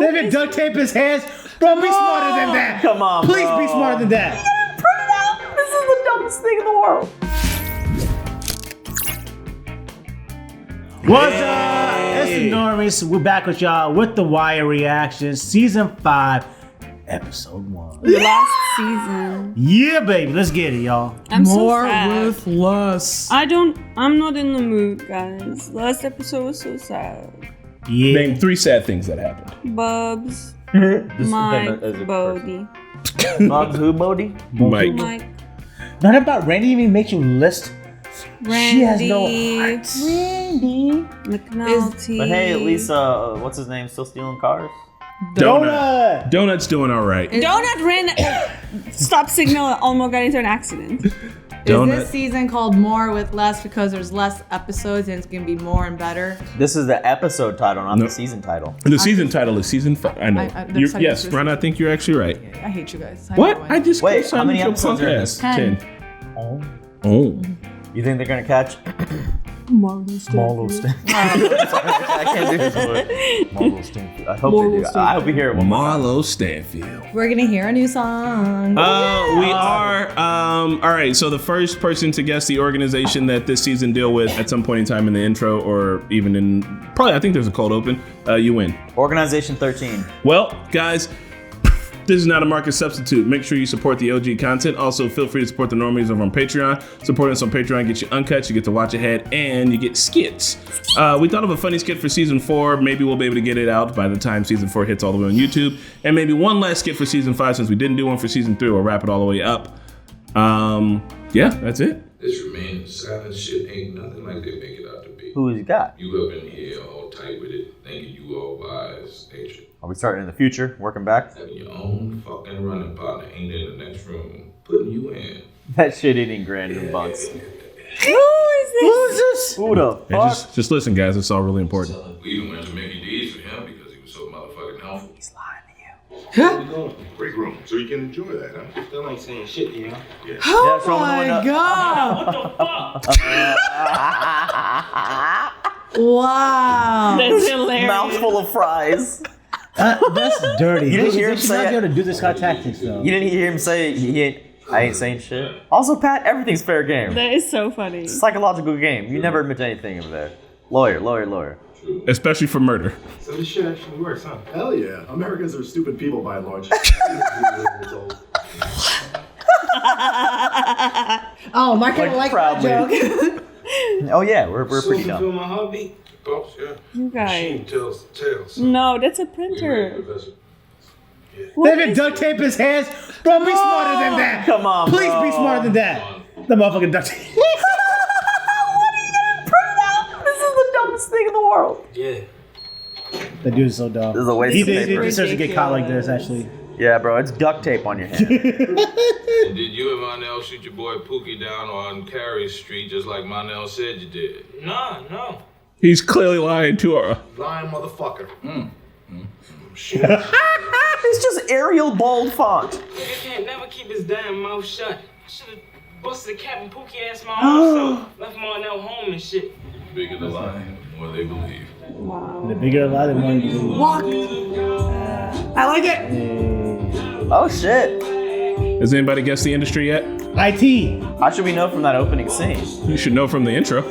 Let me duct tape his hands. Bro, be smarter than that. Come on, Please bro. be smarter than that. Print it out. This is the dumbest thing in the world. What's up? It's the Normies. We're back with y'all with The Wire Reactions, Season 5, Episode 1. The last season. Yeah, baby. Let's get it, y'all. I'm More so sad. with less. I'm not in the mood, guys. Last episode was so sad. Yeah. Name 3 sad things that happened. Bubs, This Mike, is a Bodie. Bugs who, Bodie? Mike. Mike, Not about Randy even makes you list. Randy, She has no heart. Randy, McNulty. But hey, at least, what's his name? Still stealing cars? Donut. Donut's doing all right. Donut ran. Stop signal. Almost got into an accident. Donut. Is this season called More with Less because there's less episodes and it's gonna be more and better? This is the episode title, not No. the season title. And the season title is Season 5. I know. there's some Yes, issues. Ron, I think you're actually right. I hate you guys. What? I just Wait, co-signed how many with your episodes are in podcast. this? 10. Oh. Oh. You think they're gonna catch? Marlo Stanfield. I can't do this one. Marlo Stanfield. I hope they do. I hope we hear it one more time. Marlo Stanfield. We're gonna hear a new song. We are. All right. So the first person to guess the organization that this season deal with at some point in time in the intro, or even in probably, I think there's a cold open. You win. Organization 13. Well, guys, this is not a market substitute. Make sure you support the OG content. Also, feel free to support the Normies over on Patreon. Support us on Patreon gets you uncut, you get to watch ahead, and you get skits. We thought of a funny skit for Season 4. Maybe we'll be able to get it out by the time Season 4 hits all the way on YouTube. And maybe one last skit for Season 5 since we didn't do one for Season 3. We'll wrap it all the way up. Yeah, that's it. This remaining silent shit ain't nothing like they make it out to be. Who has he got? You up in here all tight with it, thinking you all wise, ain't you? Are we starting in the future, working back? Having your own fucking running partner ain't in the next room, putting you in. That shit eating grand in bunks. Who is this? Who the And fuck? just listen, guys. It's all really important. We even went to Mickey D's for him because he was so motherfucking helpful. He's lying to you. Break room, so you can enjoy that, huh? Still ain't saying shit, you know? Yeah, Oh throw him in the my window. god! Wow! That's hilarious. Mouthful of fries. That's dirty. You didn't hear him She's say not it? able to do this kind of tactics, though. You didn't hear him say I ain't saying shit? Also, Pat, everything's fair game. That is so funny. Psychological game. You never admit to anything over there. Lawyer. Especially for murder. So this shit actually works, huh? Hell yeah. Americans are stupid people by and large. Oh, Mark gonna like that Proudly. joke. Oh yeah, we're pretty Feel dumb. my heartbeat? Boss, yeah. You guys. Tells the tales. No, that's a We ready, printer. Professor? Let me duct tape his hands. Bro, be smarter than that. Come on, Please bro. be smarter than that. The motherfucking duct tape. What are you gonna print out? This is the dumbest thing in the world. Yeah. That dude is so dumb. This is a waste He of paper. deserves to get caught like this, actually. Yeah, bro, it's duct tape on your hand. And did you and Monel shoot your boy Pookie down on Carey Street just like Monel said you did? No. He's clearly lying to her. Lying motherfucker. It's just Arial bold font. Nigga can't never keep his damn mouth shut. I should've busted a cap and Pookie ass my own self. Left Marnell home and shit. Bigger the lie, the more they believe. The bigger the lie, the more you believe. Walk. I like it. Oh shit. Has anybody guessed the industry yet? IT. How should we know from that opening scene? You should know from the intro.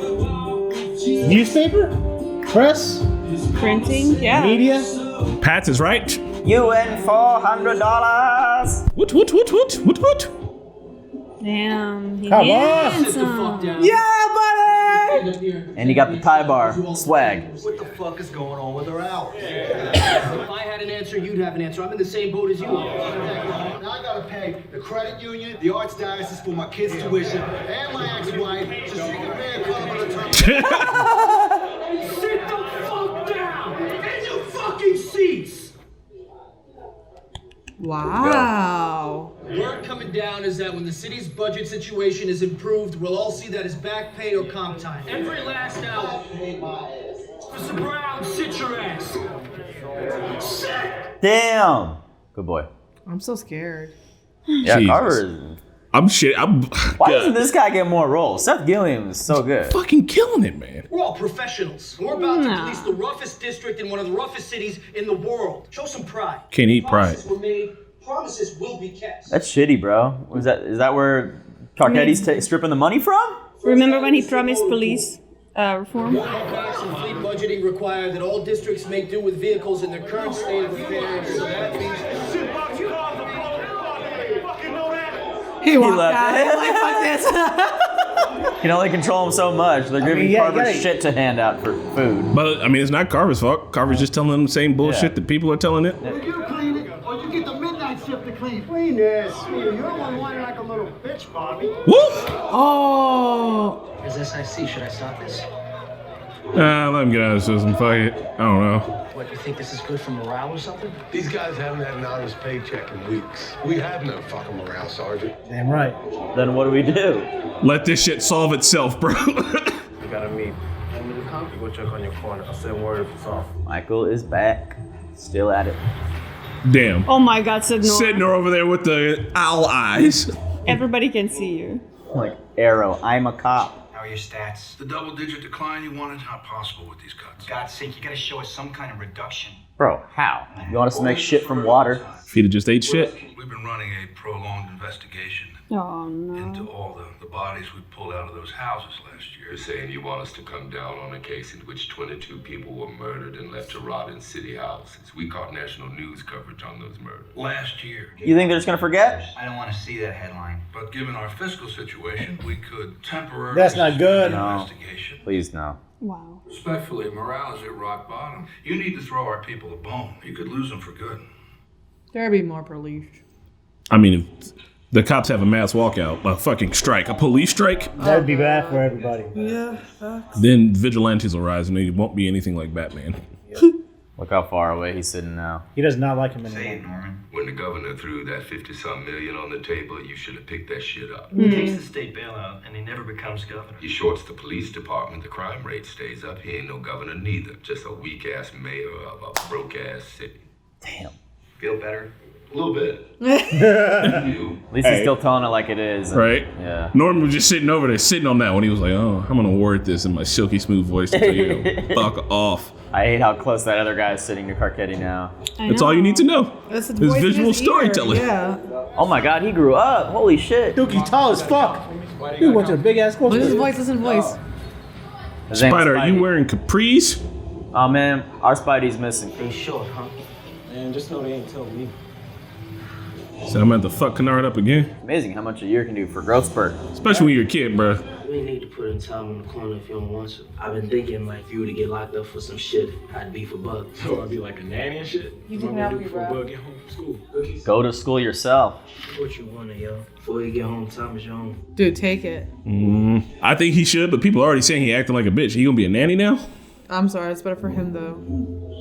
Newspaper? Press? Printing? Yeah. Media? Pat is right. You win $400. What? Damn. He Come on. handsome. Yeah, buddy. And you got the tie bar. Swag. What the fuck is going on with our hours? If I had an answer, you'd have an answer. I'm in the same boat as you are. Now I gotta pay the credit union, the arts diocese for my kids' tuition, and my ex-wife, so she can pay a club on the term. Sit the fuck down! In your fucking seats! Wow. Word coming down is that when the city's budget situation is improved, we'll all see that as back pay or comp time. Every last hour. Mr. Brown, sit your ass. Sit! Damn. Good boy. I'm so scared. Yeah, Jesus. Carver is... I'm shit. Why doesn't this guy get more roles? Seth Gilliam is so good. Fucking killing it, man. We're all professionals. We're about to police the roughest district in one of the roughest cities in the world. Show some pride. Can't eat pride. Promises were made. Promises will be kept. That's shitty, bro. Is that where Carcetti's stripping the money from? Remember when he promised police reform? Facts and fleet budgeting require that all districts make do with vehicles in their current state of affairs. So that means He walked left. out. He's like, fuck this. He can only control him so much. They're giving Carver shit to hand out for food. But I mean, it's not Carver's fault. Carver's just telling them the same bullshit that people are telling it. you clean it, or you get the midnight shift to clean. Clean this. You're the one whining like a little bitch, Bobby. Woo! Oh. Is SIC? Should I stop this? Let him get out of the system. Fuck it. I don't know. What, you think this is good for morale or something? These guys haven't had an honest paycheck in weeks. We have no fucking morale, Sergeant. Damn right. Then what do we do? Let this shit solve itself, bro. You gotta meet. You go check on your corner. I'll send word if it's off. Michael is back. Still at it. Damn. Oh my God, said Nora. Sitting over there with the owl eyes. Everybody can see you. Like Arrow, I'm a cop. How are your stats? The double-digit decline you wanted, not possible with these cuts. God's sake, you gotta show us some kind of reduction. Bro, how? You want us to make shit from water? If he'd have just ate shit. We've been running a prolonged investigation Oh no. into all the bodies we pulled out of those houses last year. You're saying you want us to come down on a case in which 22 people were murdered and left to rot in city houses. We caught national news coverage on those murders. Last year. You think they're just gonna forget? I don't want to see that headline. But given our fiscal situation, we could temporarily... That's not good. suspend the No. investigation. Please no. Wow. Respectfully, morale is at rock bottom. You need to throw our people a bone. You could lose them for good. There'd be more police. I mean, if the cops have a mass walkout, a fucking strike, a police strike, That'd be bad for everybody. Yeah. then vigilantes will rise and it won't be anything like Batman. Look how far away he's sitting now. He does not like him Say it, anymore. Norman. When the governor threw that 50-some million on the table, you should have picked that shit up. He takes the state bailout and he never becomes governor. He shorts the police department, the crime rate stays up. He ain't no governor neither. Just a weak-ass mayor of a broke-ass city. Damn. Feel better? A little bit. You. At least he's still telling it like it is. and- Right? Yeah. Norman was just sitting over there, sitting on that one. He was like, oh, I'm going to word this in my silky smooth voice to tell you to fuck off. I hate how close that other guy is sitting to Carcetti now. That's all you need to know. That's the His voice in visual his ear, storytelling. Yeah. Oh my god, he grew up. Holy shit. Dude, he's tall as fuck. He went to a big ass Listen to his voice. Listen to his voice. His name's Spider, are you Spidey. wearing capris? Oh man, our Spidey's missing. They short, huh? Man, just know they ain't told me. So I'm going to have to fuck Kennard up again. Amazing how much a year can do for growth spurt. Especially when you're a kid, bro. You ain't need to put in time in the corner if you don't want to. I've been thinking, like, if you were to get locked up for some shit, I'd be for bugs. So I'd be like a nanny and shit? You can help me, bro. Get home from school. Go to school yourself. What you wanna, yo? Before you get home, time is your own. Dude, take it. I think he should, but people are already saying he acting like a bitch. He gonna be a nanny now? I'm sorry. It's better for him though.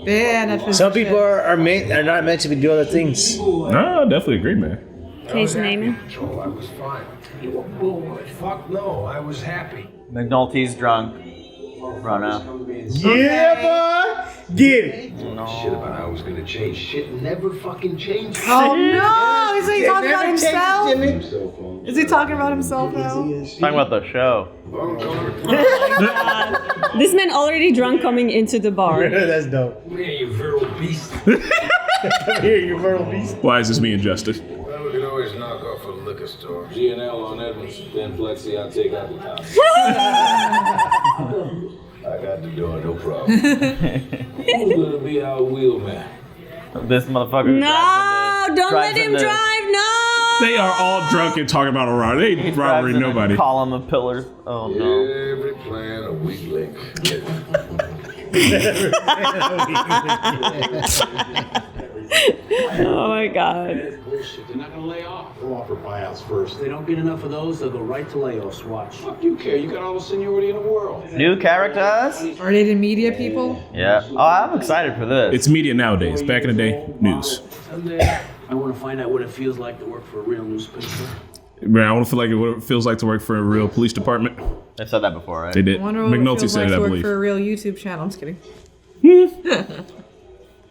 Yeah, that's Some people are not meant to be doing other things. No, I definitely agree, man. Case naming. Control, I was fine. Fuck no, I was happy. McNulty's drunk. Run out. Yeah, boy. Get it. Shit about how I was gonna change. Shit never fucking changed. Oh no! Is he talking about himself? Jimmy. Is he talking about himself now? Talking about the show. This man already drunk coming into the bar. That's dope. Yeah, you virile beast. Here, you fertile beast. Why is this me and Justice? Well, we can always knock off a liquor store. G&L on Edmonds, then Plexi, I'll take out the top. I got the door, no problem. Who's gonna be our wheelman? This motherfucker. No, don't let him drive. No. They are all drunk and talking about a robbery. They ain't robbering nobody. Column of pillars. Oh no. Every plan a weak link. Oh my God. Bullshit, they're not gonna lay off. Go offer buyouts first. If they don't get enough of those, they'll go right to layoffs. Watch. Fuck you care, you got all the seniority in the world. New characters? Are they the media people? Yeah. Oh, I'm excited for this. It's media nowadays. Back in the day, news. Someday, I wanna find out what it feels like to work for a real newspaper. Man, I want to feel like what it feels like to work for a real police department. They've said that before, right? They did. I wonder what it McNulty feels said like it, to I work believe. for a real YouTube channel. I'm just kidding.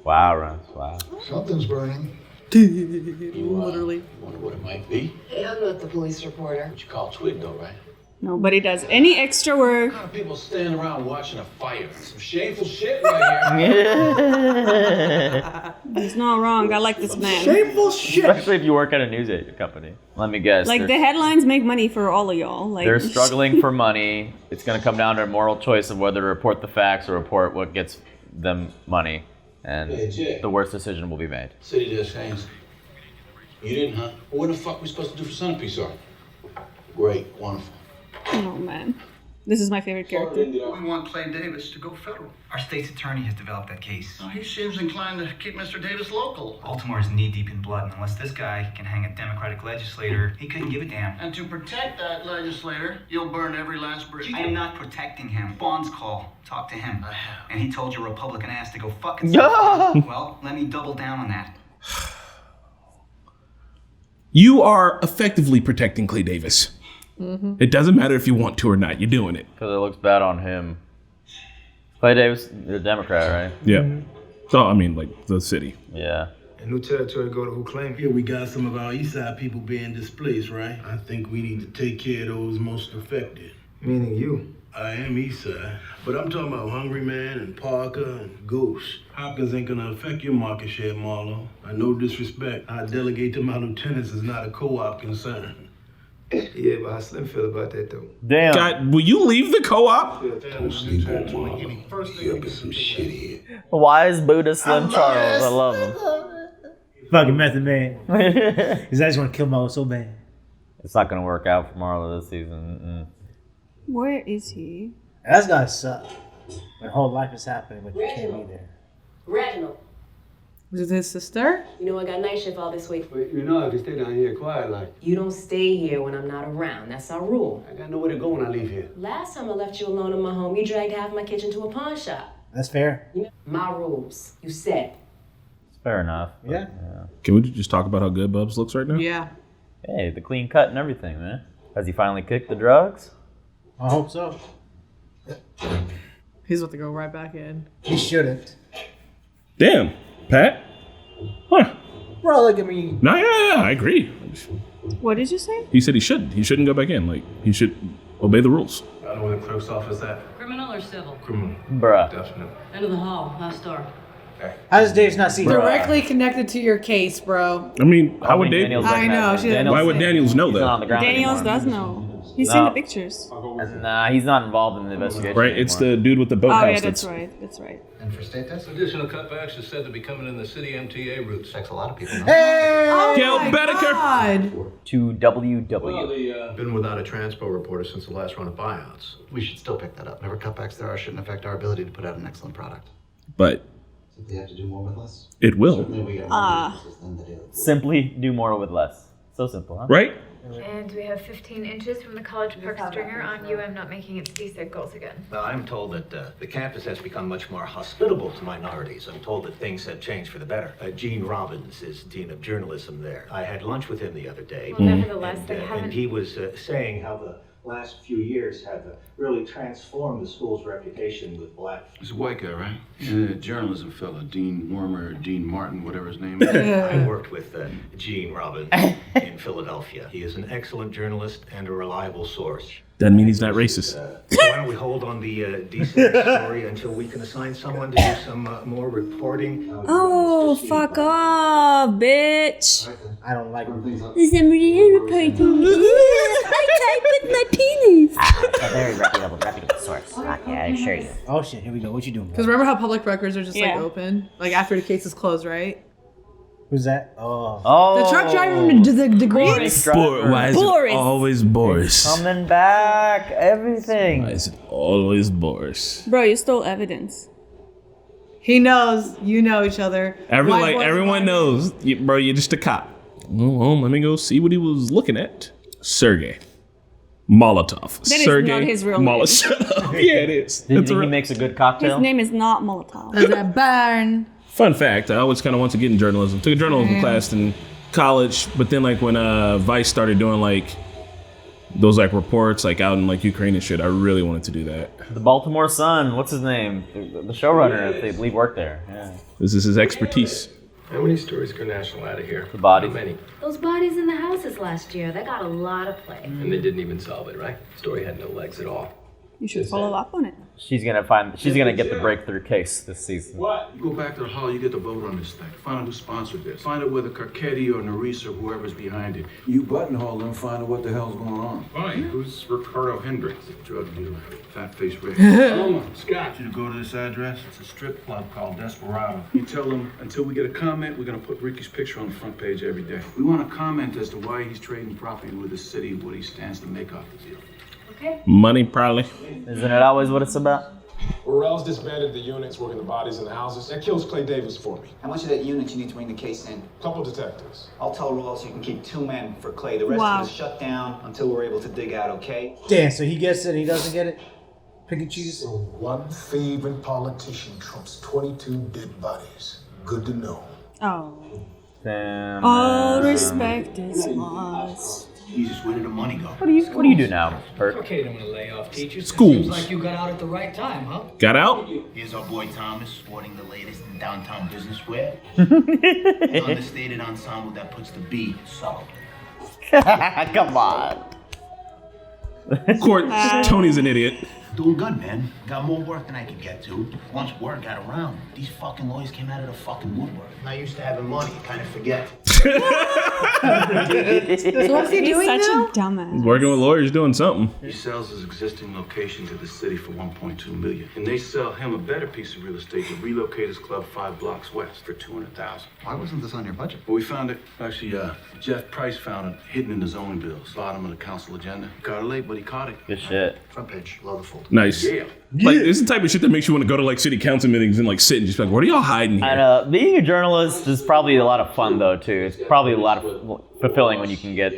Wow, Runs. Wow. Something's burning. Literally. Wonder what it might be. Hey, I'm not the police reporter. What you call twig though, right? Nobody does any extra work. A lot of people standing around watching a fire. Some shameful shit right here. He's not wrong. I like this man. Shameful shit. Especially if you work at a news company. Let me guess. Like the headlines make money for all of y'all. Like they're struggling for money. It's going to come down to a moral choice of whether to report the facts or report what gets them money. And the worst decision will be made. City desk hands. You didn't, huh? Well, what the fuck are we supposed to do for Centerpiece art? Great, wonderful. Oh man, this is my favorite character. We want Clay Davis to go federal. Our state's attorney has developed that case. He seems inclined to keep Mr. Davis local. Baltimore is knee-deep in blood, and unless this guy can hang a Democratic legislator, he couldn't give a damn. And to protect that legislator, you'll burn every last bridge. I am not protecting him. Bond's call. Talk to him. I have. And he told your Republican ass to go fuck himself. Well, let me double down on that. You are effectively protecting Clay Davis. Mm-hmm. It doesn't matter if you want to or not. You're doing it. Because it looks bad on him. Clay Davis, you're a Democrat, right? Yeah. So, I mean, like, the city. Yeah. A new territory go to who claim? Here we got some of our east side people being displaced, right? I think we need to take care of those most affected. Meaning you? I am east side, but I'm talking about Hungry Man and Parker and Ghost. Hopkins ain't gonna affect your market share, Marlo. No disrespect. I delegate to my lieutenants is not a co-op concern. Yeah, but how Slim feel about that though? Damn. God, will you leave the co-op? Don't sleep on Marlo. He's up to some shit here. Why is Buddha Slim Charles? I love him. Fucking Method Man. Because I just want to kill Mo so bad. It's not going to work out for Marlo this season. Where is he? That's gotta suck. My whole life is happening, but you can't be there. Reginald. Was it his sister? You know I got night shift all this week. But you know I can stay down here quiet like. You don't stay here when I'm not around. That's our rule. I got nowhere to go when I leave here. Last time I left you alone in my home, you dragged half my kitchen to a pawn shop. That's fair. My rules. You said. It's fair enough. Yeah. Can we just talk about how good Bubs looks right now? Yeah. Hey, the clean cut and everything, man. Has he finally kicked the drugs? I hope so. He's about to go right back in. He shouldn't. Damn, Pat. Huh. Bro, look at me. No, yeah, I agree. What did you say? He said he shouldn't. He shouldn't go back in. Like, he should obey the rules. I know where the clerk's office at. Criminal or civil? Criminal. Bruh. Definitely. End of the hall. Last door. How does Dave's not see Directly connected to your case, bro. I mean, how would Dave? I know. Why would Daniels know He's not on the that? ground Daniels anymore. does know. He's seen the pictures. Nah, he's not involved in the investigation. Right? It's the dude with the boathouse. Oh yeah, that's right. That's right. And for state test? Additional cutbacks is said to be coming in the city MTA routes. Affects a lot of people. Hey! Oh Gail my Bedecker. God. To WW. Been without a transpo reporter since the last round of buyouts. We should still pick that up. Whatever cutbacks there are shouldn't affect our ability to put out an excellent product. But They have to do more with less. it will. Simply do more with less. So simple, huh? Right? And we have 15 inches from the College Park Stringer on UM not making its DSEC goals again. Well, I'm told that the campus has become much more hospitable to minorities. I'm told that things have changed for the better. Gene Robbins is Dean of Journalism there. I had lunch with him the other day. Well, nevertheless, they and haven't... he was saying how the last few years have really transformed the school's reputation with black. He's a white guy, right? Yeah, journalism fella, Dean Wormer, Dean Martin, whatever his name is. I worked with Gene Robbins in Philadelphia. He is an excellent journalist and a reliable source. Doesn't mean he's not racist. Why don't we hold on the DC story until we can assign someone to do some more reporting? Oh, fuck off, bitch. I don't like him. Is somebody reporting? I type with my penis. A very reputable source. Okay, I assure you. Oh shit, here we go. What you doing? Because remember how public records are just Yeah. like open? Like after the case is closed, right? Who's that? Oh. The truck driver from the degrees? Why is Boris. it always Boris? Coming back, everything. Why is it always Boris? Bro, you stole evidence. He knows. You know each other. Everyone knows, bro. You're just a cop. Well, let me go see what he was looking at. Sergey Molotov. That is Sergey not his real name. Shut up. Yeah, it is. Do you It's think a he makes a good cocktail? His name is not Molotov. Does that burn? Fun fact, I always kind of wanted to get in journalism. Took a journalism class in college, but then like when Vice started doing like those like reports like out in like Ukraine and shit, I really wanted to do that. The Baltimore Sun, what's his name? The showrunner, if they believe, worked there. Yeah. This is his expertise. How many stories go national out of here? The body. How many? Those bodies in the houses last year, they got a lot of play. And they didn't even solve it, right? Story had no legs at all. You should follow up on it. She's gonna get the breakthrough case this season. What? You go back to the hall, you get the vote on this thing. Find out who sponsored this. Find out whether Carcetti or Normies or whoever's behind it. You buttonhole them, find out what the hell's going on. Fine. Who's Ricardo Hendricks? Drug dealer. Fat-faced Rick. Scott. You go to this address, it's a strip club called Desperado. You tell them, until we get a comment, we're gonna put Ricky's picture on the front page every day. We want a comment as to why he's trading property with the city, what he stands to make off the deal. Okay. Money, probably. Isn't it always what it's about? Orrell's disbanded the units working the bodies in the houses. That kills Clay Davis for me. How much of that unit you need to bring the case in? Couple detectives. I'll tell Royals you can keep 2 men for Clay. The rest of it is shut down until we're able to dig out, okay? Damn, so he gets it and he doesn't get it? Pick and choose? So one thieving politician trumps 22 dead bodies. Good to know. Oh. Damn. All respect is lost. Jesus, where did the money go? What do you do now, Bert? Okay, I'm gonna lay off teachers. Schools. Seems like you got out at the right time, huh? Got out? Here's our boy Thomas sporting the latest in downtown business wear. An understated ensemble that puts the B solid. Come on. Of course, Tony's an idiot. Doing good, man. Got more work than I could get to. Once word got around, these fucking lawyers came out of the fucking woodwork. Not used to having money, kind of forget. So what's he doing Such now? a dumbass. He's working with lawyers doing something. He sells his existing location to the city for $1.2 million. And they sell him a better piece of real estate to relocate his club 5 blocks west for $200,000. Why wasn't this on your budget? Well, we found it. Actually, Jeff Price found it hidden in the zoning bills. Bottom of the council agenda. Got it late, but he caught it. Good shit. Front page, love the folder. Nice. Yeah. Like, this is the type of shit that makes you want to go to like city council meetings and like sit and just be like, what are y'all hiding here? I know. Being a journalist is probably a lot of fun though too. It's probably a lot of fulfilling when you can get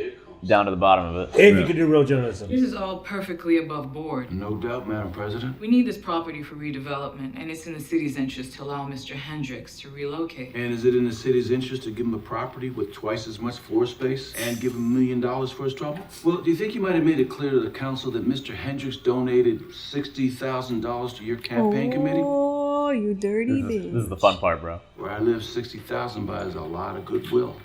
down to the bottom of it. If you could do real journalism. This is all perfectly above board. No doubt, Madam President. We need this property for redevelopment, and it's in the city's interest to allow Mr. Hendricks to relocate. And is it in the city's interest to give him a property with twice as much floor space and give him $1 million for his trouble? Well, do you think you might have made it clear to the council that Mr. Hendricks donated $60,000 to your campaign committee? Oh, you dirty bitch. This is the fun part, bro. Where I live, $60,000 buys a lot of goodwill.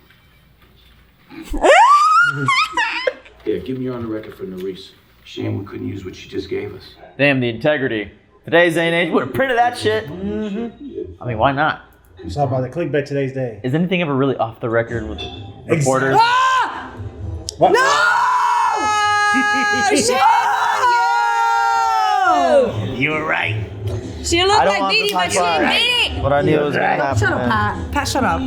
Yeah, give me on the record for Normies. Shame we couldn't use what she just gave us. Damn the integrity. Today's day and age would have printed that shit. I mean, why not? It's all about the clickbait today's day. Is anything ever really off the record with reporters? Ah! What? No! You were right. She looked I don't like want Beanie, this but she high ain't five. Beanie. What I knew was gonna happen. Shut up, Pat. Pat, shut up.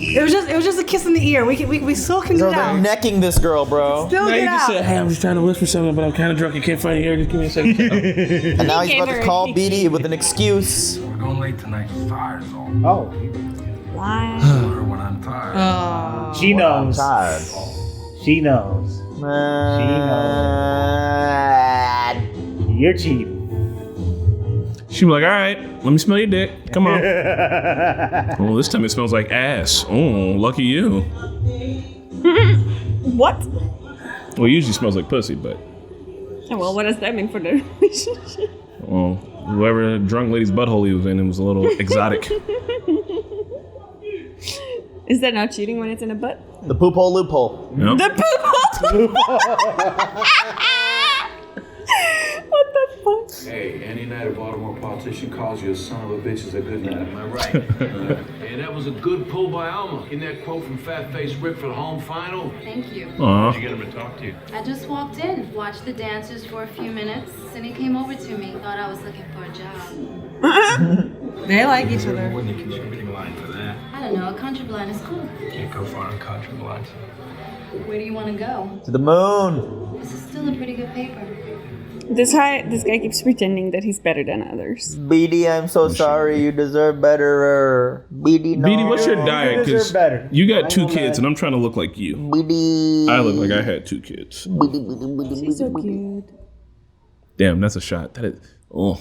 It was just a kiss in the ear. We still can So get they're out. necking this girl, bro. Still get out. hey, I'm just trying to whisper something, but I'm kind of drunk. I can't find your ear. Just give me a second. And now he's gave about her to a call hickey. BD with an excuse. We're going late tonight. Tired's all. Oh, Why? Or when I'm tired. she knows. Tired. She knows. You're cheating. She was like, all right, let me smell your dick. Come on. Well, this time it smells like ass. Oh, lucky you. What? Well, it usually smells like pussy, but Oh, well, what does that mean for the relationship? well, whoever drunk lady's butthole he was in, it was a little exotic. Is that not cheating when it's in a butt? The poop hole loophole. Yep. The poop hole. What the fuck? Hey, any night a Baltimore politician calls you a son of a bitch is a good night. Am I right? Hey, that was a good pull by Alma. In that quote from Fat Face Rick for the home final. Thank you. Aw. Did you get him to talk to you? I just walked in, watched the dancers for a few minutes, and he came over to me, thought I was looking for a job. They like each other. Wouldn't you contributing line for that? I don't know, a country blind is cool. Can't go far on country lines. Where do you want to go? To the moon. This is still a pretty good paper. This guy keeps pretending that he's better than others. BD, I'm so sorry. You deserve better. BD, no. BD, what's your diet? You deserve Because better. you got 2 kids, and I'm trying to look like you. BD. I look like I had 2 kids. She's so cute. Damn, that's a shot. That is. Oh.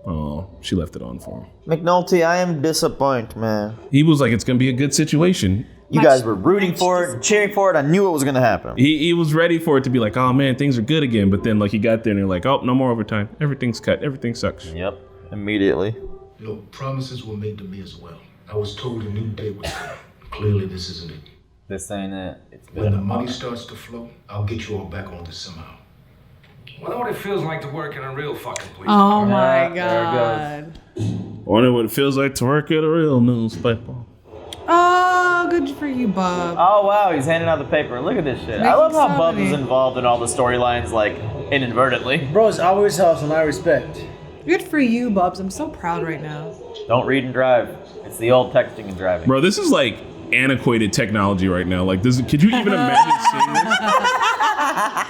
Oh, she left it on for him. McNulty, I am disappointed, man. He was like, it's gonna be a good situation. You guys were rooting for it, cheering for it. I knew it was gonna happen. He was ready for it to be like, oh man, things are good again. But then like he got there and you're like, oh, no more overtime. Everything's cut. Everything sucks. Yep. Immediately. You know, promises were made to me as well. I was told a new day was coming. Clearly, this isn't it. This ain't it. It's When the money starts to flow, I'll get you all back on this somehow. Well, I know what it feels like to work in a real fucking police Oh department. my god. Wonder what it feels like to work at a real newspaper. Oh, good for you, Bub. Oh wow, he's handing out the paper. Look at this shit. I love how Bubs is involved in all the storylines, like inadvertently. Bro's always hustling. I respect. Good for you, Bubs. I'm so proud right now. Don't read and drive. It's the old texting and driving. Bro, this is like antiquated technology right now. Like, this. Could you even imagine seeing this?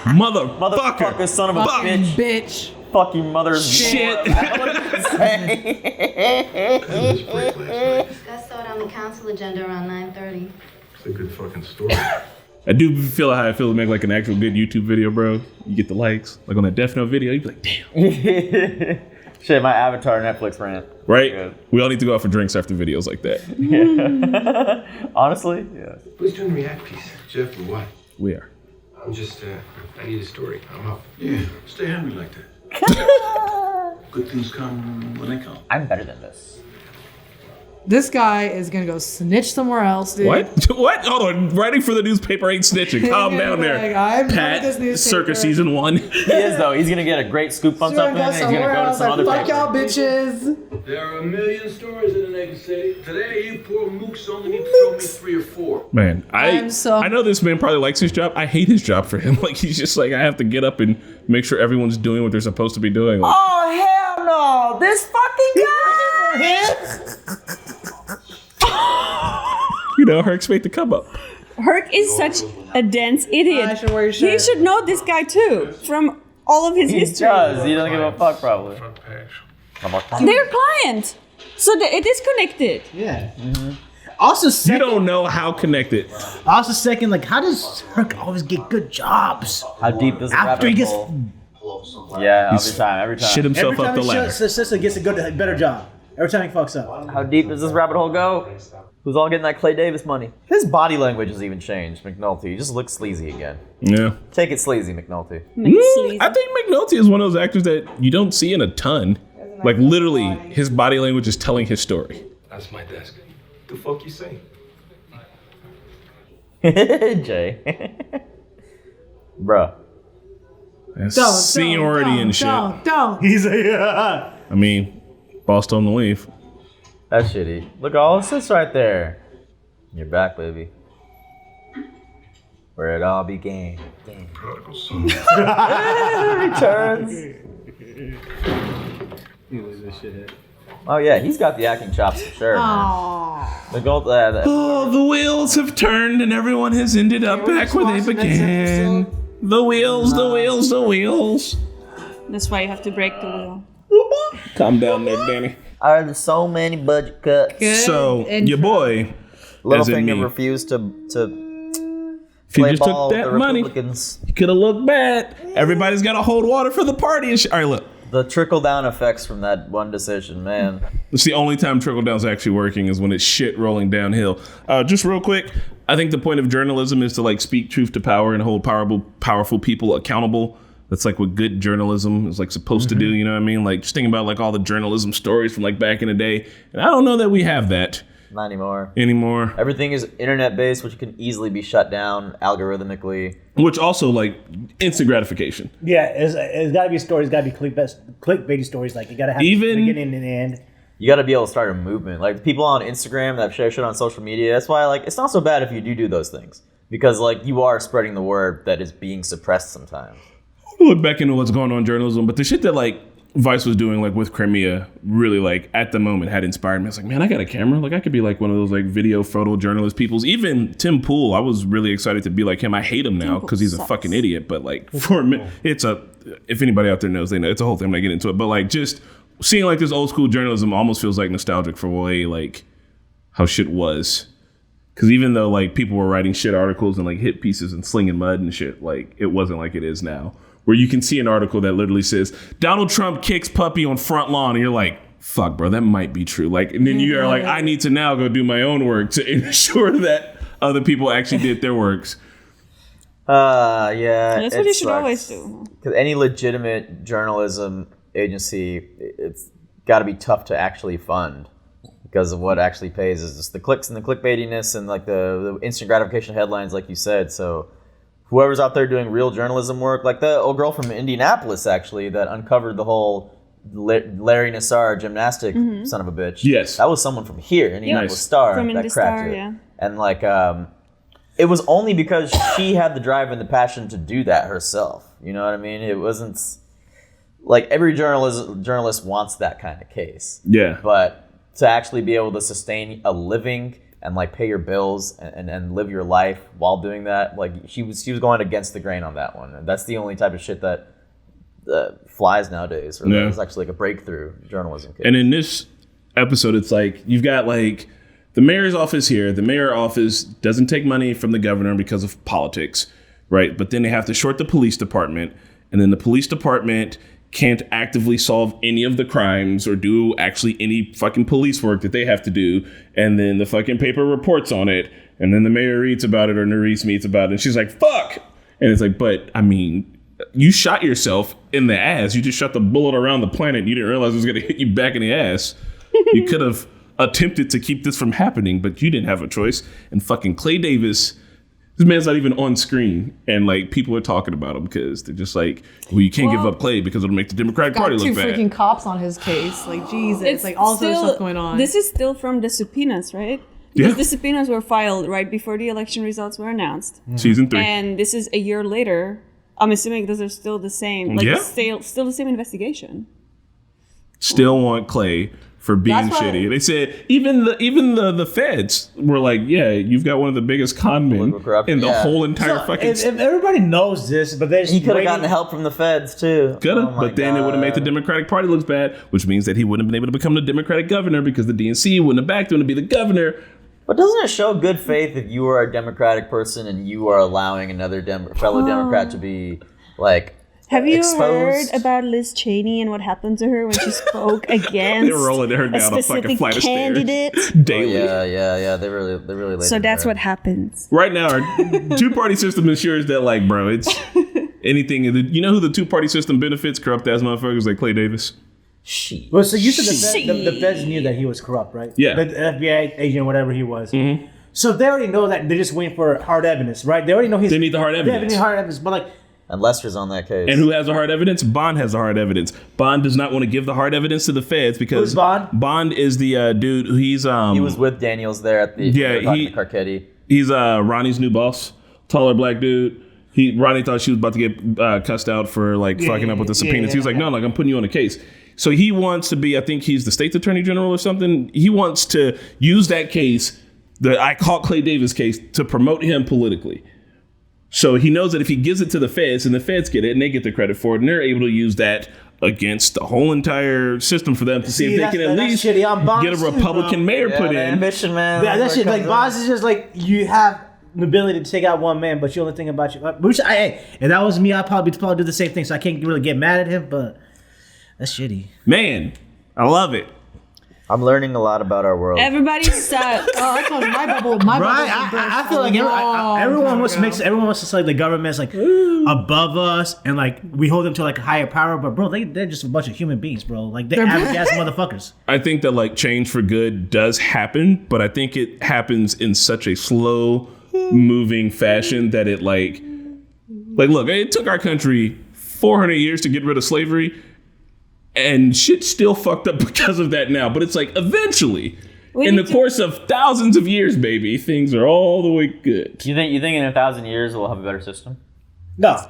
Motherfucker, son of a bitch. Fucking mother shit. Gus saw it on the council agenda around 9:30. It's a good fucking story. I do feel how I feel to make like an actual good YouTube video, bro. You get the likes. Like on that Death Note video, you'd be like, damn. Shit, my Avatar Netflix rant. Right? We all need to go out for drinks after videos like that. Yeah. Honestly, yeah. Who's doing the react piece? Jeff or what? We are. I'm just, I need a story. I'm up. Yeah, stay hungry like that. Good things come when they come. I'm better than this. This guy is gonna go snitch somewhere else, dude. What? What? Hold on. Writing for the newspaper ain't snitching. Calm down there. Like, I'm Pat, this newspaper. Circa season 1. He is though. He's gonna get a great scoop on something. And he's gonna go to some other Fuck paper. y'all bitches. There are a million stories in the naked city. Today, you poor mooks only need to show me 3 or 4. Man, I so- know this man probably likes his job. I hate his job for him. Like, he's just like, I have to get up and make sure everyone's doing what they're supposed to be doing. Like, Oh hell no! This fucking guy. you know, Herc's made the come up. Herc is such a dense idiot. I should wear your He shirt. should know this guy too from all of his He history. does. He doesn't give a fuck probably. They're clients, so it is connected. Yeah. Also, You second, don't know how connected. also second, like, how does Herc always get good jobs? How deep does the After he rabbit gets hole? Yeah, He's every time. Shit himself every up time the ladder. Sister gets a good, better job. Every time he fucks up. How deep does this rabbit hole go? Who's all getting that Clay Davis money? His body language has even changed, McNulty. He just looks sleazy again. Yeah. Take it sleazy, McNulty. I think McNulty is one of those actors that you don't see in a ton. Like, literally, his body language is telling his story. That's my desk. The fuck you say? Jay. Bruh. That's Don't, seniority and shit. Don't. He's a, yeah. I mean, boss told him to leave. That's shitty. Look, all it sits right there. You're back, baby. Where it all began. Prodigal son. Returns. Oh yeah, he's got the acting chops for sure. Man. The gold. Oh, the wheels have turned and everyone has ended up back where they began. The wheels, the wheels, the wheels. That's why you have to break the wheel. Calm down there, Danny. Are there so many budget cuts? So, your boy, as in Littlefinger me, refused to if you play just ball took with that the money, Republicans. you could have looked bad. Everybody's got to hold water for the party and shit. All right, look. The trickle-down effects from that one decision, man. It's the only time trickle down's actually working is when it's shit rolling downhill. Just real quick, I think the point of journalism is to like speak truth to power and hold powerful people accountable. That's like what good journalism is like supposed to do. You know what I mean? Like just thinking about like all the journalism stories from like back in the day, and I don't know that we have that Not anymore. Everything is internet-based, which can easily be shut down algorithmically. Which also like instant gratification. Yeah, it's got to be stories. Got to be clickbaity stories. Like you got to have Even- the beginning and the end. You got to be able to start a movement. Like people on Instagram that share shit on social media. That's why like it's not so bad if you do those things because like you are spreading the word that is being suppressed sometimes. Look back into what's going on in journalism, but the shit that like Vice was doing like with Crimea really like at the moment had inspired me. I was like, man, I got a camera. Like I could be like one of those like video photo journalist peoples. Even Tim Pool, I was really excited to be like him. I hate him now because he's a fucking idiot. But like for me, if anybody out there knows, they know it's a whole thing. I'm not getting into it. But like just seeing like this old school journalism almost feels like nostalgic for way like how shit was. Because even though like people were writing shit articles and like hit pieces and slinging mud and shit, like it wasn't like it is now. Where you can see an article that literally says Donald Trump kicks puppy on front lawn, and you're like, "Fuck, bro, that might be true." Like, and then you are like, "I need to now go do my own work to ensure that other people actually did their works." Yeah. That's what you should always do. Because any legitimate journalism agency, it's got to be tough to actually fund. because of what actually pays is just the clicks and the clickbaitiness and like the instant gratification headlines, like you said. So whoever's out there doing real journalism work, like the old girl from Indianapolis actually that uncovered the whole Larry Nassar gymnastic son of a bitch. Yes, that was someone from here, Indianapolis Star, from that Indy cracked Star, it. yeah. And like it was only because she had the drive and the passion to do that herself. You know what I mean? It wasn't like every journalist wants that kind of case. Yeah. But to actually be able to sustain a living and like pay your bills and live your life while doing that, like she was going against the grain on that one. And that's the only type of shit that flies nowadays. Or that is actually like a breakthrough journalism case. And in this episode, it's like you've got like the mayor's office here. The mayor's office doesn't take money from the governor because of politics, right? But then they have to short the police department, and then the police department can't actively solve any of the crimes or do actually any fucking police work that they have to do. And then the fucking paper reports on it, and then the mayor reads about it or Nerys meets about it, and she's like, fuck! And it's like, but, I mean, you shot yourself in the ass. You just shot the bullet around the planet. You didn't realize it was going to hit you back in the ass. You could have attempted to keep this from happening, but you didn't have a choice. And fucking Clay Davis, this man's not even on screen, and like people are talking about him because they're just like, well, you can't give up Clay because it'll make the Democratic Party look bad. Got two freaking cops on his case, like Jesus, it's like all sorts of stuff going on. This is still from the subpoenas, right? Because the subpoenas were filed right before the election results were announced. Season 3. And this is a year later. I'm assuming those are still the same, like still the same investigation. Still want Clay for being shitty. They said even the feds were like, yeah, you've got one of the biggest con men in the whole entire fucking. If everybody knows this, but he could have gotten help from the feds too. Could have, but then it would have made the Democratic Party look bad, which means that he wouldn't have been able to become the Democratic governor because the DNC wouldn't have backed him to be the governor. But doesn't it show good faith if you are a Democratic person and you are allowing another fellow Democrat to be like? Have you exposed? heard about Liz Cheney and what happened to her when she spoke against they were rolling her down a fucking flight of candidate? stairs daily. Oh, yeah. They really laid So it that's there. what happens. Right now, our two-party system ensures that, like, bro, it's anything. You know who the two-party system benefits? Corrupt ass motherfuckers like Clay Davis. Well, so you said the feds knew that he was corrupt, right? Yeah. The FBI agent, whatever he was. Mm-hmm. So they already know that. They're just waiting for hard evidence, right? They already know They need the hard evidence. They need hard evidence, but like. And Lester's on that case. And who has the hard evidence? Bond has the hard evidence. Bond does not want to give the hard evidence to the feds because who's Bond? Bond is the dude. He's he was with Daniels there at the Carcetti. He's Ronnie's new boss, taller black dude. Ronnie thought she was about to get cussed out for like fucking up with the subpoenas. He was like, no, like I'm putting you on a case. So he wants to be, I think he's the state's attorney general or something. He wants to use that case, the I caught Clay Davis case, to promote him politically. So he knows that if he gives it to the feds and the feds get it and they get the credit for it and they're able to use that against the whole entire system for them to see if they can at least get a Republican mayor put in. Ambition, man. That shit, like Bonds is just like you have the ability to take out one man, but you only think about you. Which if that was me, I'd probably do the same thing. So I can't really get mad at him, but that's shitty. Man, I love it. I'm learning a lot about our world. Everybody sucks. I told you my bubble. Right? I feel like everyone wants to say like the government's like above us and like we hold them to like a higher power, but bro, they're just a bunch of human beings, bro. Like they're average ass motherfuckers. I think that like change for good does happen, but I think it happens in such a slow moving fashion that it like look, it took our country 400 years to get rid of slavery. And shit's still fucked up because of that now. But it's like, eventually, in the course of thousands of years, baby, things are all the way good. You think in 1,000 years we'll have a better system? No.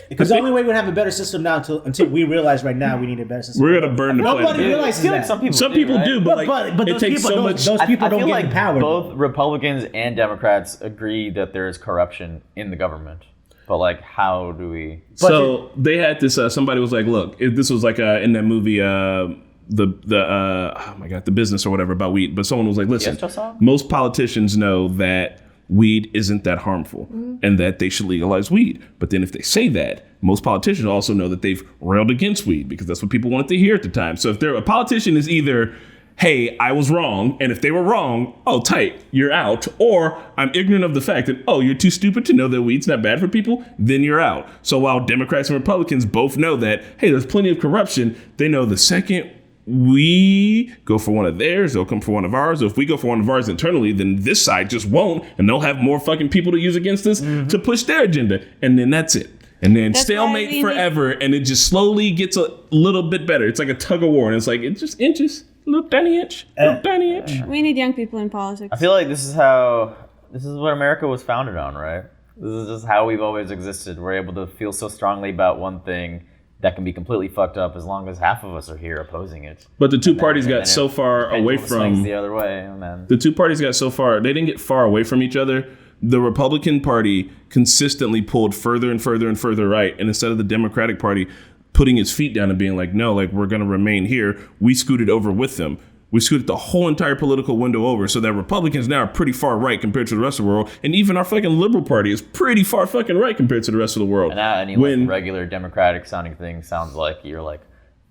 Because the only way we'd have a better system now until we realize right now we need a better system. We're going to burn the planet. Nobody realizes that. Like some people do, but it takes so much. Those people don't get the power. Both Republicans and Democrats agree that there is corruption in the government. But like, how do we? So they had this. Somebody was like, "Look, this was like in that movie, oh my god, The Business or whatever about weed." But someone was like, "Listen, most politicians know that weed isn't that harmful and that they should legalize weed. But then if they say that, most politicians also know that they've railed against weed because that's what people wanted to hear at the time. So if a politician is either, hey, I was wrong, and if they were wrong, oh, tight, you're out. Or I'm ignorant of the fact that, oh, you're too stupid to know that weed's not bad for people, then you're out. So while Democrats and Republicans both know that, hey, there's plenty of corruption, they know the second we go for one of theirs, they'll come for one of ours. Or if we go for one of ours internally, then this side just won't, and they'll have more fucking people to use against us to push their agenda, and then that's it. And then stalemate forever, and it just slowly gets a little bit better. It's like a tug of war, and it's like it just inches, little tiny inch, little tiny inch. We need young people in politics. I feel like this is what America was founded on, right? This is just how we've always existed. We're able to feel so strongly about one thing that can be completely fucked up as long as half of us are here opposing it. But the two parties got so far away from the other way, man. The two parties got so far, they didn't get far away from each other. The Republican Party consistently pulled further and further and further right, and instead of the Democratic Party putting its feet down and being like, no, like we're going to remain here, we scooted over with them. We scooted the whole entire political window over, so that Republicans now are pretty far right compared to the rest of the world, and even our fucking liberal party is pretty far fucking right compared to the rest of the world. And now any like regular Democratic sounding thing sounds like you're like,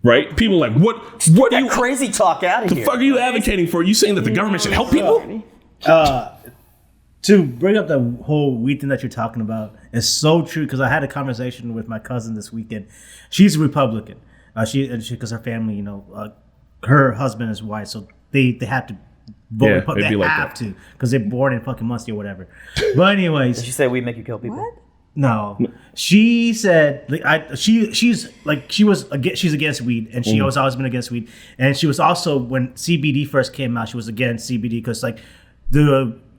right? People like, what are you crazy talk out of here? The fuck are you advocating for? Are you saying that the government should help people? To bring up the whole weed thing that you're talking about is so true, because I had a conversation with my cousin this weekend. She's a Republican. Because her family, her husband is white, so they have to vote. Yeah, they have to, because they're born in fucking Muncie or whatever. But anyways, did she say we make you kill people? What? No, she said she's against weed, and she has always been against weed, and she was also, when CBD first came out, she was against CBD because like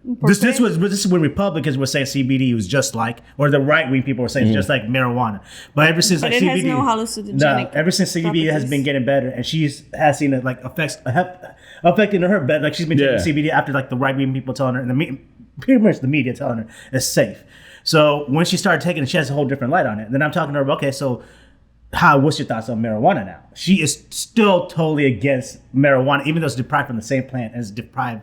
this is when Republicans were saying CBD was just like, or the right wing people were saying it's just like marijuana. But ever since it CBD, has no hallucinogenic ever since CBD has been getting better, and has seen it like affecting her better. Like she's been taking CBD after like the right wing people telling her, and pretty much the media telling her it's safe. So when she started taking it, she has a whole different light on it. And then I'm talking to her, okay, so what's your thoughts on marijuana now? She is still totally against marijuana, even though it's deprived from the same plant as deprived.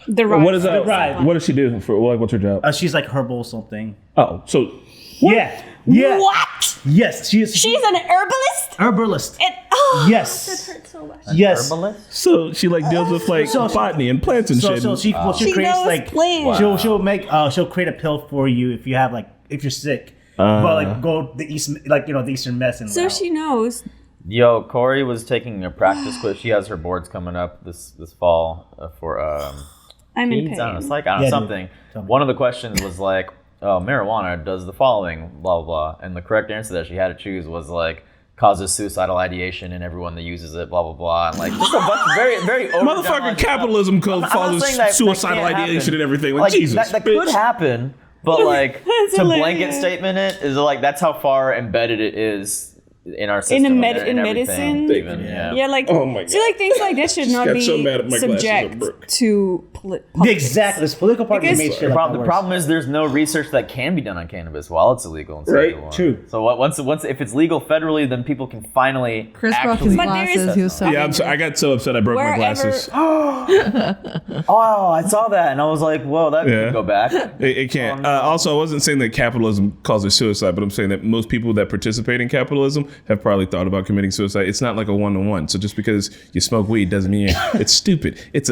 What is that? Right. What does she do for like? What's her job? She's like herbal something. Oh, so yeah. What? Yes, she's an herbalist. Herbalist. Yes. That hurts so much. Yes. Herbalist? So she like deals with like botany and plants and shit. So she creates like plants. she'll create a pill for you if you're sick. But like go the Eastern medicine. So she knows. Yo, Corey was taking a practice quiz. She has her boards coming up this fall for I'm in kids. pain. I don't know, something. One of the questions was like, marijuana does the following, blah, blah, blah. And the correct answer that she had to choose was like, causes suicidal ideation in everyone that uses it, blah, blah, blah. And like, just a bunch of very, very motherfucking capitalism causes suicidal ideation and everything. Like Jesus. That could happen, but like, to blanket statement it is like, that's how far embedded it is in our system. In medicine? Yeah, like, oh my God. See, like, things like this should not be subject to exactly. This political party made shit. The problem is there's no research that can be done on cannabis while it's illegal in Schedule 1. True. So once if it's legal federally, then people can finally Chris broke his glasses. He was so I got so upset I broke my glasses. Oh, I saw that and I was like, whoa, that could go back. It can't. Also, I wasn't saying that capitalism causes suicide, but I'm saying that most people that participate in capitalism have probably thought about committing suicide. It's not like a one-to-one. So just because you smoke weed doesn't mean it's stupid. It's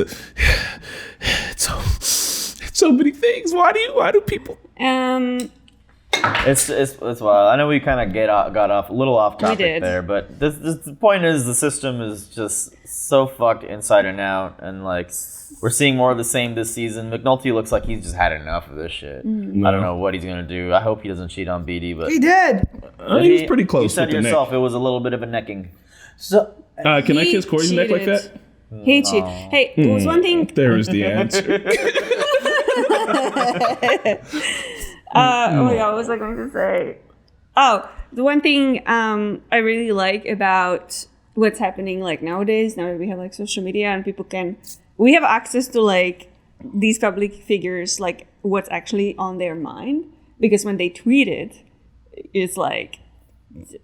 so many things. Why do people? It's wild. I know we kind of got off a little off topic there, but the point is the system is just so fucked inside and out, and like we're seeing more of the same this season. McNulty looks like he's just had enough of this shit. I don't know what he's gonna do. I hope he doesn't cheat on BD, but he did. He was pretty close. You said with yourself the neck. it was a little bit of a necking. So can I kiss Corey's neck like that? He cheated. Hey, there was one thing. There is the answer. Oh my God, what was I going to say? Oh, the one thing I really like about what's happening like nowadays, now that we have like social media and we have access to like these public figures, like what's actually on their mind. Because when they tweet it, it's like,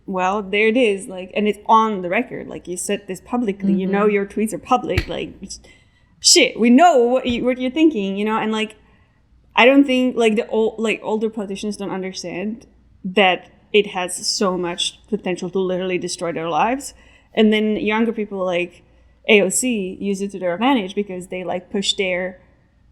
well, there it is, like, and it's on the record. Like you said this publicly, you know your tweets are public. Like, shit, we know what you're thinking, and like, I don't think like older politicians don't understand that it has so much potential to literally destroy their lives, and then younger people like AOC use it to their advantage because they like push their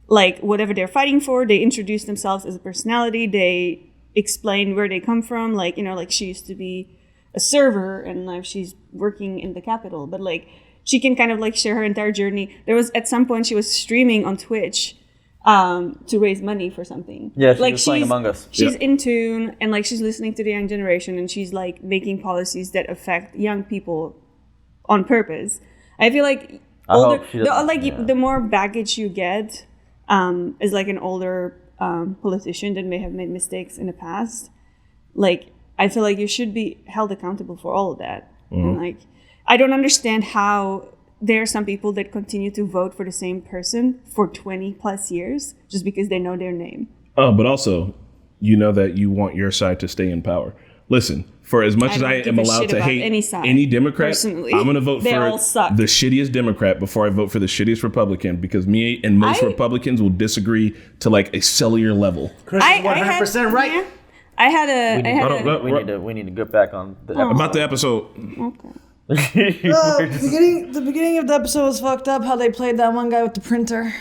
like whatever they're fighting for. They introduce themselves as a personality. They explain where they come from. Like like she used to be a server and now she's working in the Capitol. But like she can kind of like share her entire journey. There was at some point she was streaming on Twitch to raise money for something. Yeah, she like was playing Among Us. She's in tune, and like she's listening to the young generation, and she's like making policies that affect young people on purpose. I feel like the more baggage you get as like an older politician that may have made mistakes in the past, like I feel like you should be held accountable for all of that. And like I don't understand how there are some people that continue to vote for the same person for 20 plus years just because they know their name. Oh, but also, you know that you want your side to stay in power. Listen, for as much as I am allowed to hate any Democrat, personally, I'm going to vote for the shittiest Democrat before I vote for the shittiest Republican, because me and most Republicans will disagree to like a cellular level. Chris is 100% right. Yeah, I had a. We need to get back on the episode. About the episode. Okay. The beginning of the episode was fucked up. How they played that one guy with the printer.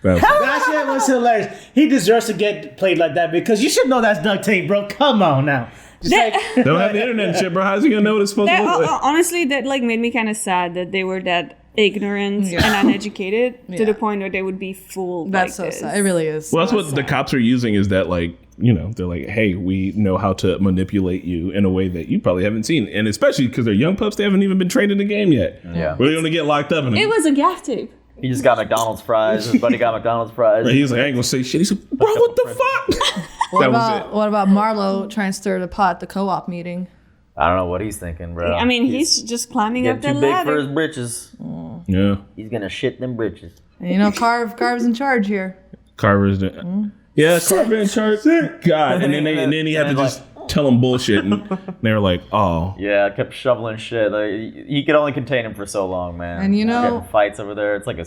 That shit was hilarious. He deserves to get played like that because you should know that's duct tape, bro. Come on now. They don't have the internet and shit, bro. How's he gonna know what it's supposed to look like? Honestly, that like made me kind of sad that they were that ignorant and uneducated to the point where they would be fooled. That's like so sad. It really is. Well, that's what the cops are using, is that like, you know, they're like, hey, we know how to manipulate you in a way that you probably haven't seen. And especially because they're young pups, they haven't even been trained in the game yet. Yeah. We're going to get locked up in it was a gaff tape. He just got McDonald's fries. His buddy got McDonald's fries. Right, he was like, I ain't going to say shit. He said, bro, what the fuck? What about Marlo trying to stir the pot at the co-op meeting? I don't know what he's thinking, bro. I mean, he's just climbing up that too big ladder. for his britches. Yeah. He's going to shit them britches. And you know, Carver's in charge here. Carver's yeah, Carver in charge. God, and then he had to just tell him bullshit, and they were like, "Oh, yeah." Kept shoveling shit. Like, he could only contain him for so long, man. And you know, getting fights over there. It's like a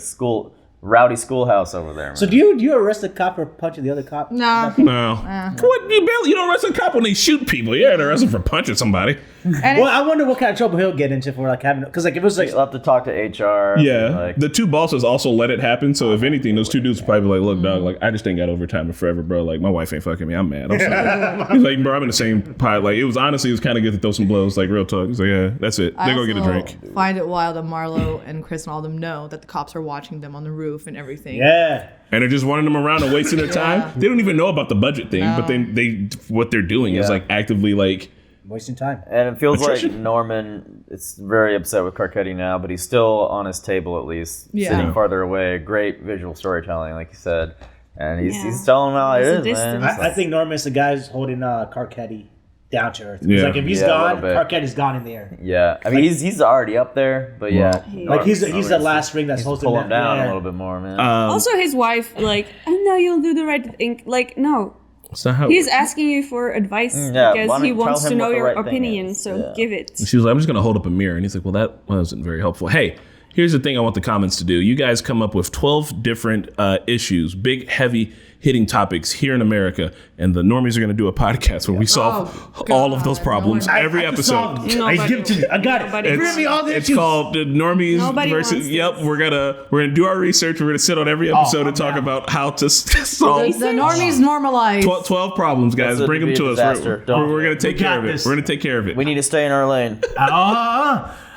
rowdy schoolhouse over there, man. So do you arrest a cop for punching the other cop? No. What? You don't arrest a cop when they shoot people. Yeah, they arrest him for punching somebody. Well, I wonder what kind of trouble he'll get into for like having, because like if it was like you'll have to talk to HR. Yeah, the two bosses also let it happen. So if anything, those two dudes would probably be like, "Look, dog, like I just ain't got overtime in forever, bro. Like my wife ain't fucking me. I'm mad. I'm sorry." He's like, "Bro, I'm in the same pot." Like it was kind of good to throw some blows. Like real talk. He's like, "Yeah, that's it. They go get a drink." Find it wild that Marlo and Chris and all of them know that the cops are watching them on the roof and everything. Yeah. And they're just running them around and wasting their time. They don't even know about the budget thing, but they what they're doing is like actively like wasting time. And it feels like Norman is very upset with Carcetti now, but he's still on his table at least, sitting farther away. Great visual storytelling, like you said. And he's telling him how it is, man. I think Norman's the guy who's holding Carcetti down to earth. Like if he's gone, Carcetti's gone in the air. Yeah, I mean he's already up there, but like he's the last ring that's holding him down a little bit more, man. Also, his wife, like, I know you'll do the right thing. Like, no. That's not how he's asking you for advice because he wants to know your opinion, so give it. And she was like, I'm just going to hold up a mirror. And he's like, well, that wasn't very helpful. Hey, here's the thing I want the comments to do. You guys come up with 12 different issues, big, heavy hitting topics here in America, and the Normies are going to do a podcast where we solve all of those problems every episode. I give it to you. I got it. It's called Normies versus. Yep, we're gonna do our research. We're gonna sit on every episode and talk about how to solve the Normies normalize 12 problems, guys. Bring them to us. We're gonna take care of it. We're gonna take care of it. We need to stay in our lane.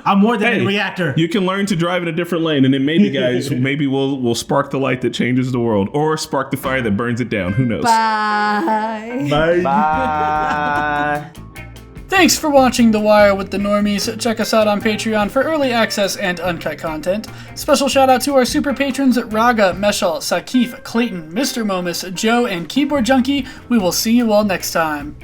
I'm more than a reactor. You can learn to drive in a different lane, and then maybe, guys, we'll spark the light that changes the world, or spark the fire that burns it down. Who knows? Bye. Bye. Thanks for watching The Wire with the Normies. Check us out on Patreon for early access and uncut content. Special shout out to our super patrons Raga, Meshal, Sakif, Clayton, Mr. Momus, Joe, and Keyboard Junkie. We will see you all next time.